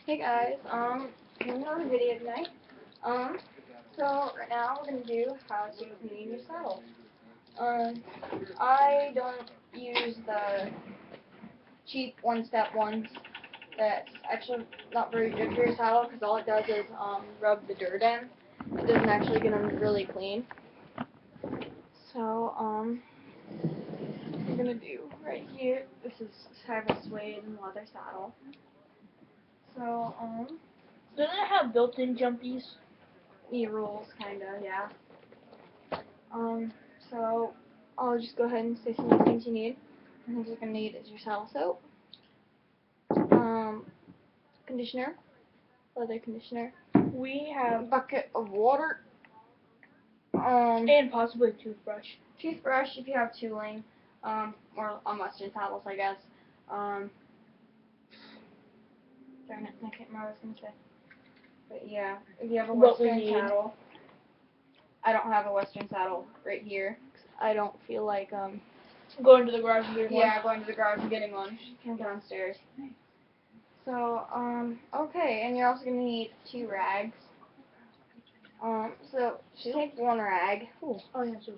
Hey guys, we're on a video tonight. Um, so right now we're gonna do how to clean your saddle. I don't use the cheap one-step ones. That's actually not very good for your saddle because all it does is rub the dirt in. It doesn't actually get them really clean. So we're gonna do right here. This is kind of a suede and leather saddle. So Doesn't it have built-in jumpies? rules, kinda, yeah. So I'll just go ahead and say some of the things you need. The things you're gonna need is your saddle soap, conditioner, leather conditioner, We a have, bucket of water, and possibly a toothbrush. toothbrush if you have tooling, or on Western saddles, I guess. Darn it, I can't remember what I was gonna say. But yeah, if you have a What we Western need. saddle, I don't have a Western saddle right here. 'Cause I don't feel like Going to the garage and getting Yeah, going to the garage and getting one downstairs. So, okay, and you're also gonna need 2 rags. So just take 1 rag, one. Oh yeah, so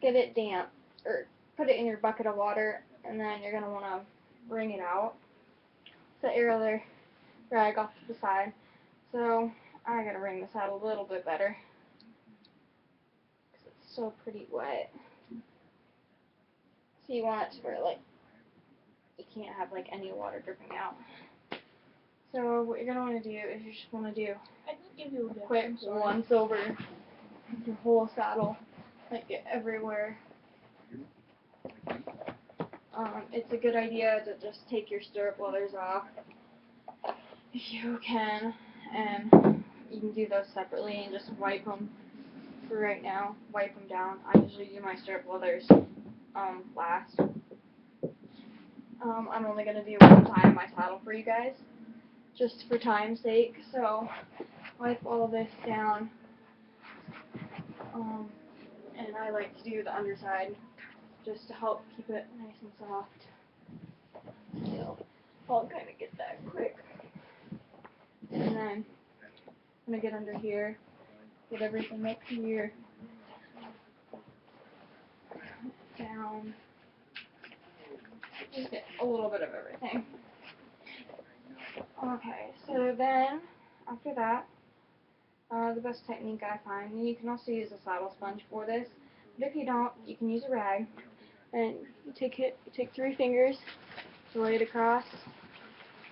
get it damp, or put it in your bucket of water, and then you're gonna wanna wring it out. Set your other rag off to the side. So I gotta wring the saddle a little bit better, 'cause it's still pretty wet. So you want it to where you can't have any water dripping out. So what you're gonna want to do is you just want to do I can give you a gift. quick I'm sorry. once over your whole saddle, get everywhere. It's a good idea to just take your stirrup leathers off if you can, and you can do those separately and just wipe them for right now. Wipe them down. I usually do my stirrup leathers last. I'm only gonna do one side of my saddle for you guys, just for time's sake. So wipe all this down. And I like to do the underside just to help keep it nice and soft. So I'll kind of get that quick. And then I'm going to get under here, get everything up here, down, just get a little bit of everything. Okay, so then after that, the best technique I find, and you can also use a saddle sponge for this, but if you don't, you can use a rag, and you take 3 fingers, you lay it across,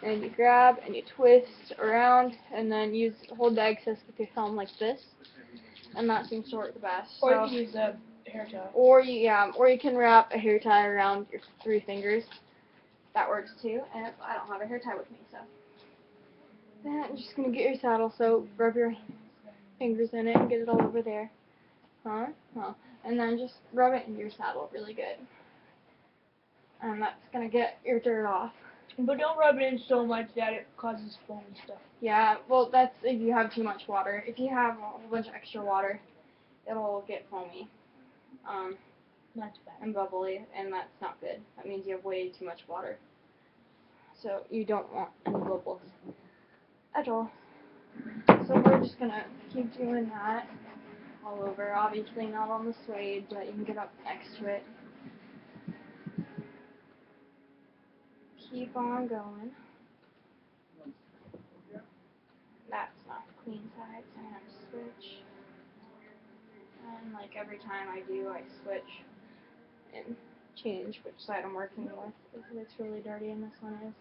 and you grab and you twist around, and then hold the excess with your thumb like this, and that seems to work the best. Or So, you can use a hair tie. or you can wrap a hair tie around your 3 fingers. That works too, and I don't have a hair tie with me, so. Then I'm just gonna get your saddle soap, rub your fingers in it, and get it all over there. And then just rub it into your saddle really good. And that's gonna get your dirt off. But don't rub it in so much that it causes foamy stuff. Yeah, well, that's if you have too much water. If you have a whole bunch of extra water, it'll get foamy, That's bad. and bubbly, and that's not good. That means you have way too much water. So you don't want any bubbles at all. So we're just gonna keep doing that all over. Obviously not on the suede, but you can get up next to it. Keep on going. That's not the clean side, so I'm gonna switch. And every time I do, I switch and change which side I'm working with, if it's really dirty, and this one is.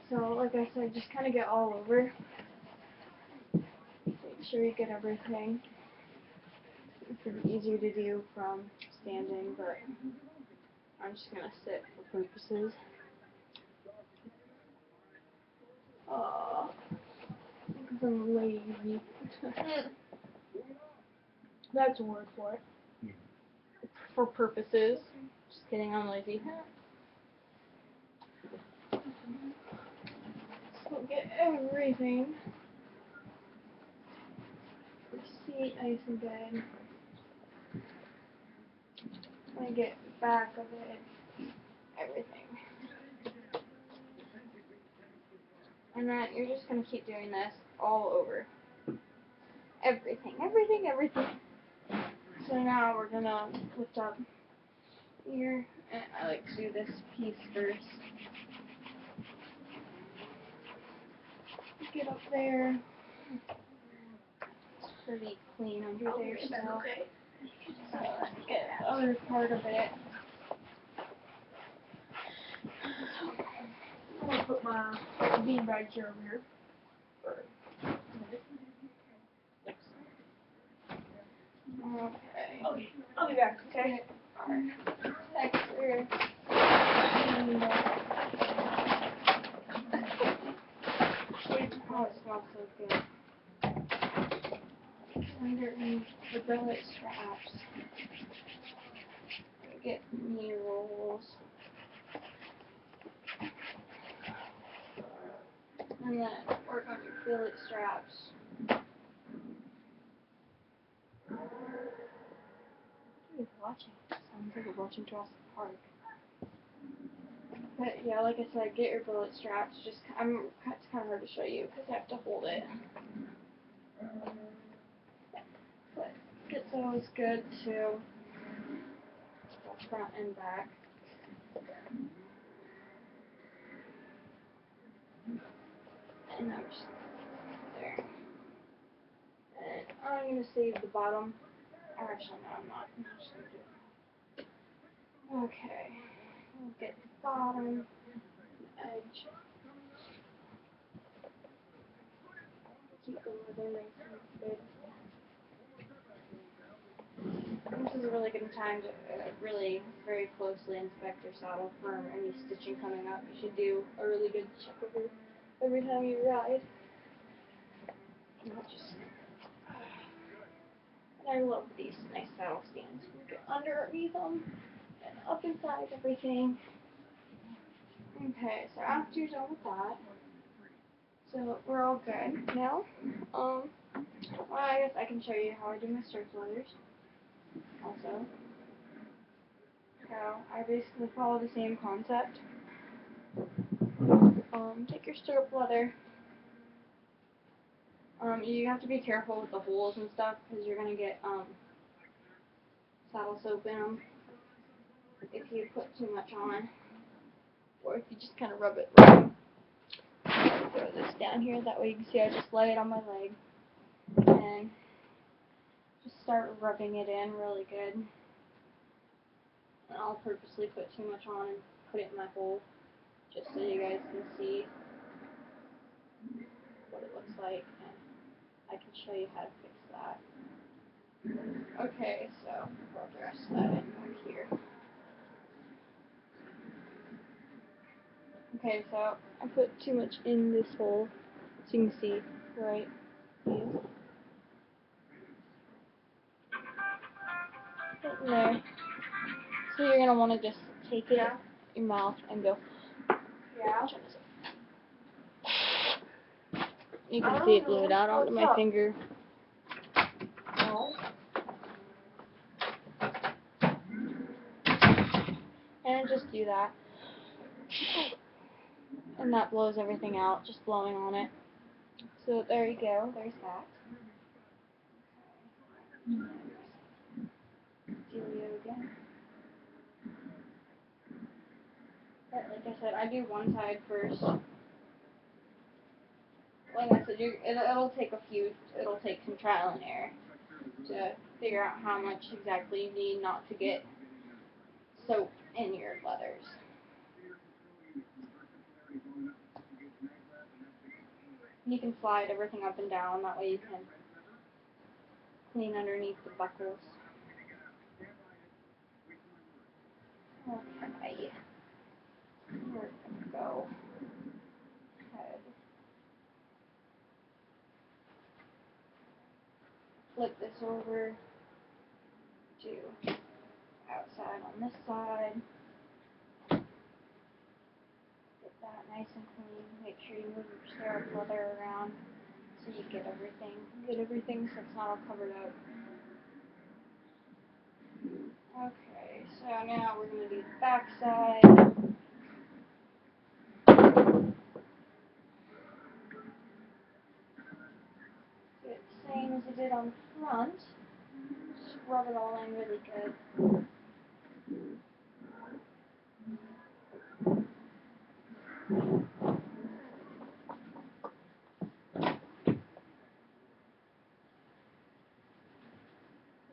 So like I said, just kind of get all over. Make sure you get everything. It's pretty easier to do from standing, but I'm just gonna sit for purposes. Because I'm lazy. That's a word for it. For purposes. Just kidding, I'm lazy. So get everything. Your seat nice and good. I get the back of it. Everything. And then you're just going to keep doing this all over. Everything, everything, everything. So now we're going to lift up here, and I like to do this piece first. Get up there. It's pretty clean under there still. Okay. So let's get the other part of it. I'm gonna put my beanbag chair over here. Okay. Okay, I'll be back. Okay. Texture. Oh, it smells so good. Underneath the billet straps, get knee rolls. And then work on your billet straps. Who's watching? Sounds like we're watching Jurassic Park. But yeah, like I said, get your billet straps. Just it's kind of hard to show you because you have to hold it. But get those good too. Front and back. And I'm just there. And I'm gonna save the bottom. Or actually, no, I'm not. I'm just gonna do it. Okay. We'll get the bottom, edge. Keep the leather nice and good. This is a really good time to really very closely inspect your saddle for any stitching coming up. You should do a really good check over every time you ride. And I love these nice saddle stands. You get underneath them and up inside everything. Okay, so after you're done with that, so we're all good now. Well, I guess I can show you how I do my stirrup leathers. Also, so I basically follow the same concept. Take your stirrup leather. You have to be careful with the holes and stuff because you're gonna get saddle soap in them if you put too much on, or if you just kind of rub it. Throw this down here. That way you can see I just lay it on my leg and just start rubbing it in really good. And I'll purposely put too much on and put it in my hole just so you guys can see what it looks like, and I can show you how to fix that. Okay, so rub the rest of that in right here. Okay, so I put too much in this hole, so you can see right here. Right in there. So you're gonna want to just take it out your mouth and go. Yeah. You can see it blew it out onto my finger. No. And just do that. And that blows everything out, just blowing on it. So there you go, there's that. Dealio again. But like I said, I do one side first. Like I said, it'll take some trial and error to figure out how much exactly you need not to get soap in your leathers. You can slide everything up and down, that way you can clean underneath the buckles. Okay. We're gonna go ahead. Flip this over to outside on this side. Get that nice and clean. Make sure you move your stirrup leather around so you get everything so it's not all covered up. Okay, so now we're going to do the back side. as I did on the front. Just rub it all in really good.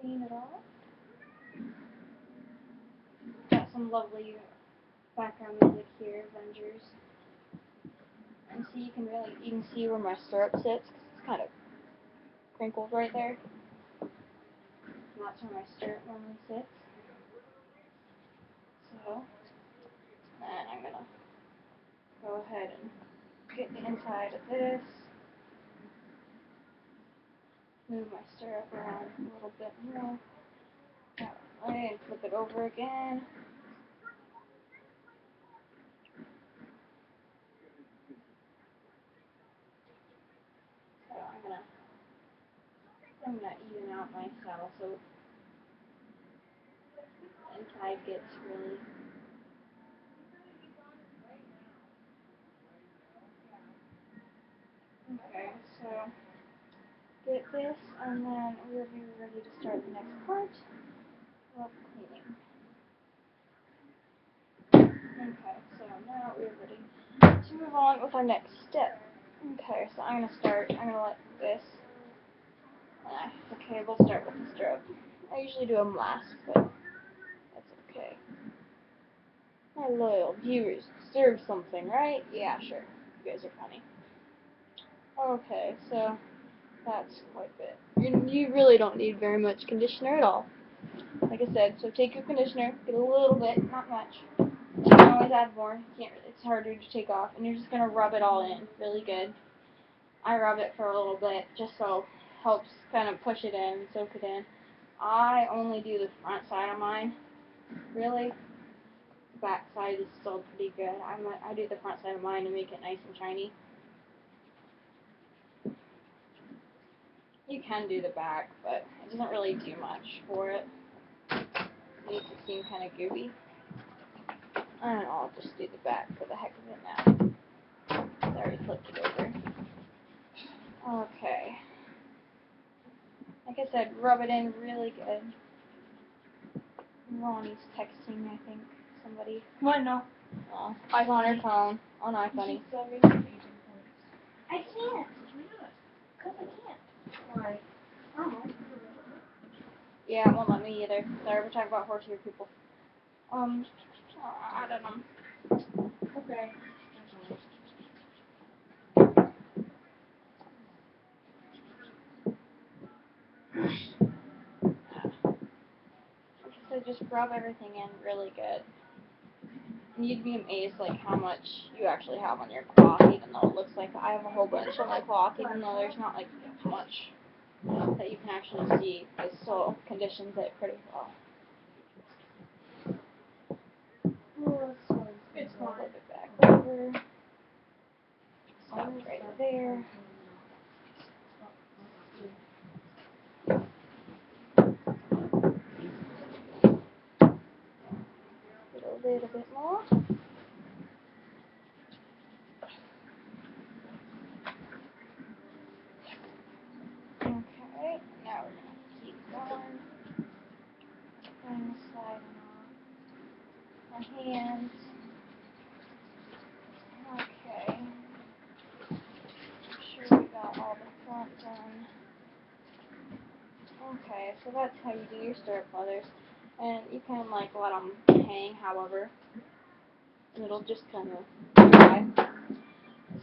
Clean it off. Got some lovely background music here, Avengers. And see, you can see where my stirrup sits, 'cause it's kind of crinkled right there. And that's where my stirrup normally sits. So, then I'm gonna go ahead and get the inside of this. Move my stirrup around a little bit more. That way, and flip it over again. So I'm gonna even out my saddle so the inside gets really okay. So get this, and then we'll be ready to start the next part of cleaning. Okay, so now we're ready to move on with our next step. Okay, so I'm gonna let this. Okay, we'll start with the stirrup. I usually do them last, but that's okay. My loyal viewers deserve something, right? Yeah, sure. You guys are funny. Okay, so that's quite a bit. You really don't need very much conditioner at all. Like I said, so take your conditioner, get a little bit, not much. You can always add more. It's harder to take off, and you're just gonna rub it all in really good. I rub it for a little bit, just so it helps kind of push it in, soak it in. I only do the front side of mine. Really, the back side is still pretty good. I do the front side of mine to make it nice and shiny. You can do the back, but it doesn't really do much for it. It makes it seem kind of gooey. I don't know, I'll just do the back for the heck of it now. I already flipped it over. Okay. Like I said, rub it in really good. Ronnie's texting, I think, somebody. What? No. Oh, she's on her phone. On iPhone. I can't. Because I can't. Why? I don't know. Yeah, it won't let me either. Sorry, we're talking about horsehair people. I don't know. Okay. So just rub everything in really good. And you'd be amazed like how much you actually have on your cloth, even though it looks like I have a whole bunch on my cloth, even though there's not like much that you can actually see. It still conditions it pretty well. It's fine. Flip it back over. Stop right there. Get a little bit more. Okay, now we're going to keep going. And slide off my hands. Okay. Make sure we got all the front done. Okay, so that's how you do your stirrup leathers. And you can like let them hang, however. And it'll just kind of dry.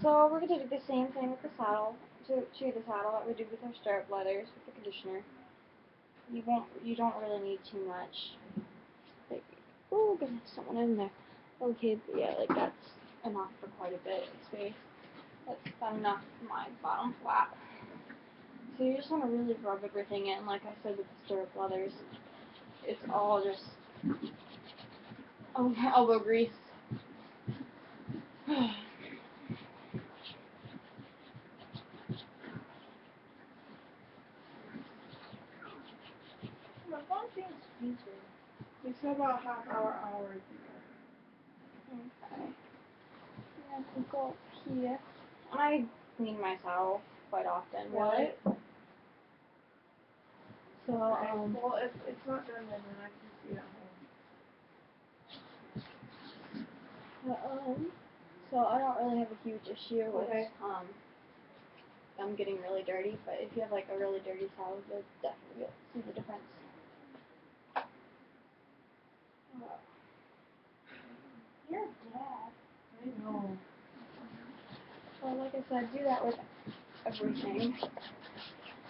So we're going to do the same thing with the saddle. To the saddle that we did with our stirrup leathers with the conditioner. You don't really need too much. Like, oh goodness, someone in there. Okay, but yeah, like that's enough for quite a bit of space. That's about enough for my bottom flap. So you just want to really rub everything in, like I said with the stirrup leathers. It's all just elbow grease. My phone seems decent. It's about half-hour. Okay. Yeah, we'll go up here. I clean my saddle quite often. What? Really. So, well, if it's not done then I can see it at home. So I don't really have a huge issue with Okay. them getting really dirty, but if you have like a really dirty salad, you'll definitely see the difference. You're dad. I know. So like I said, do that with everything.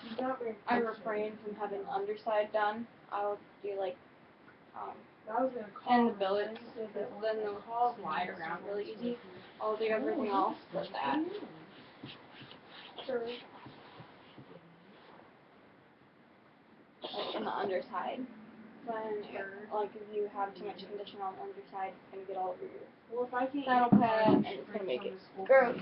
He's not very I patient. refrain from having the underside done. I'll do like I was gonna call and the him, billets, and he said because that then once I they'll called him, slide he around was really supposed easy. to- I'll do everything else but that. Sure. Like in the underside. Then, like if you have too much condition on the underside, it's gonna get all over your Well, if I can't saddle eat pad, and it's gonna make it gross.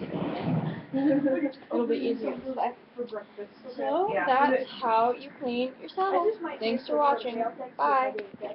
It'll be easier to flex. for breakfast. So Yeah. that's how you clean your saddle. I just might Thanks take for a short watching. break. I'll text you if I Bye. didn't get